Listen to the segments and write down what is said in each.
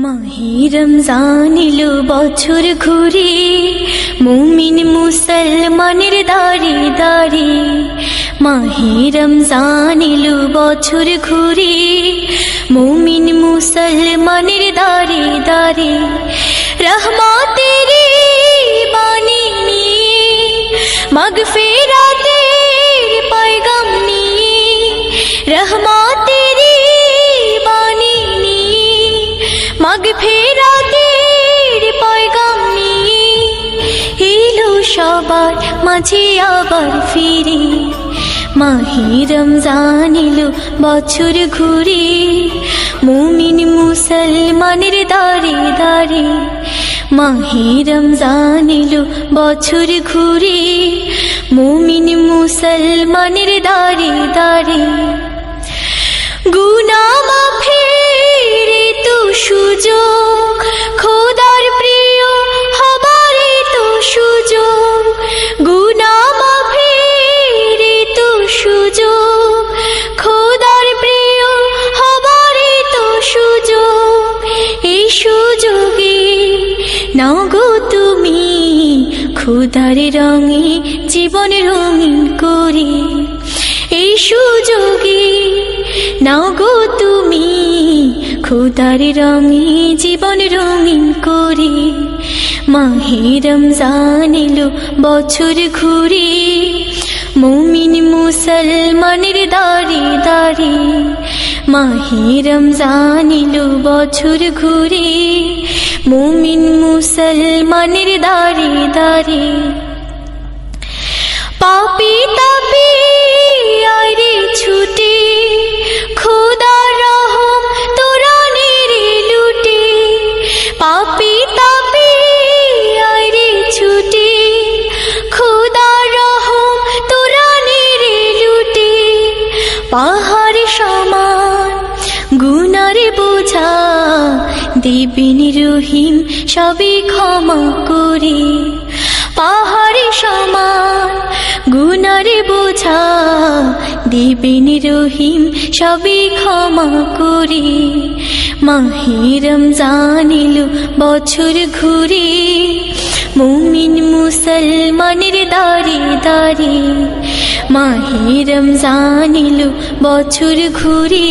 মাহে রমজান এলো বছর ঘুরে, মুমিন মুসলমানের দাঁড়ে দাঁড়ে। মাহে রমজান এলো বছর ঘুরে, মুমিন মুসলমানের দাঁড়ে দাঁড়ে। রহমতের বাণী নিয়ে, মাগফিরাতের পয়গাম নিয়ে, রহমতের বাণী নিয়ে, মাগফিরাতের পয়গাম নিয়ে এলো সবার মাঝে আবার ফিরে। মাহে রমজান এলো বছর ঘুরে, মুমিন মুসলমানের দাঁড়ে দাঁড়ে। মাহে রমজান এলো বছর ঘুরে, মুমিন মুসলমানের দাঁড়ে দাঁড়ে। গুনাহ মাফের তো সুযোগ, খোদার প্রিয় হবার তো সুযোগ। গুনাহ মাফের তো সুযোগ, খোদার প্রিয় হবার তো সুযোগ। এই সুযোগে নাও গো তুমি খোদার রঙে জীবন রঙিন করে। এই সুযোগে নাও গো তুমি খোদার রঙে জীবন রঙিন করে। মাহে রমজান এলো বছর ঘুরে, মুমিন মুসলমানের দাঁড়ে দাঁড়ে। মাহে রমজান এলো বছর ঘুরে, মুমিন মুসলমানের দাঁড়ে দাঁড়ে। পাপী তাপী আইরে ছুটে, খোদার রহম তোরানের লুটে। পাপী তাপী আইরে ছুটে, খোদার রহম তোরানের লুটে। পাহাড় সমান গুনার বোঝা দিবেন রহিম সবে ক্ষমা করে। পাহাড় সমান গুনার বোঝা দিবেন রহিম সবে ক্ষমা করে। মাহে রমজান এলো বছর ঘুরে, মুমিন মুসলমানের দাঁড়ে দাঁড়ে। মাহে রমজান এলো বছর ঘুরে,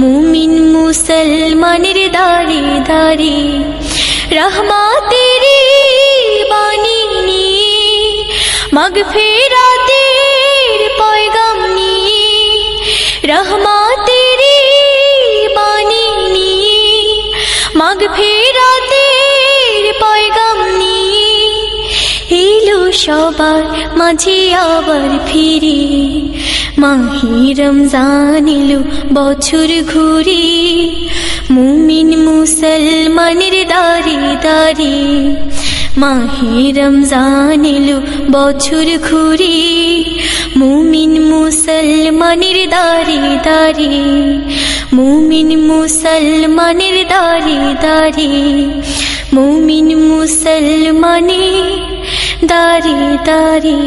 মুমিন মুসলমানের দাঁড়ে দাঁড়ে। রহমতের বাণী নিয়ে, মাগফিরাতের পয়গাম নিয়ে, রহমতের বাণী নিয়ে, মাগফিরাতের পয়গাম নিয়ে এলো সবার মাঝে আবার ফিরে। মাহে রমজান এলো বছর ঘুরে, মুমিন মুসলমানের দাঁড়ে দাঁড়ে। মাহে রমজান এলো বছর ঘুরে, মুমিন মুসলমানের দাঁড়ে দাঁড়ে। মুমিন মুসলমানের দাঁড়ে দাঁড়ে। মুমিন মুসলমানের দাঁড়ে দাঁড়ে।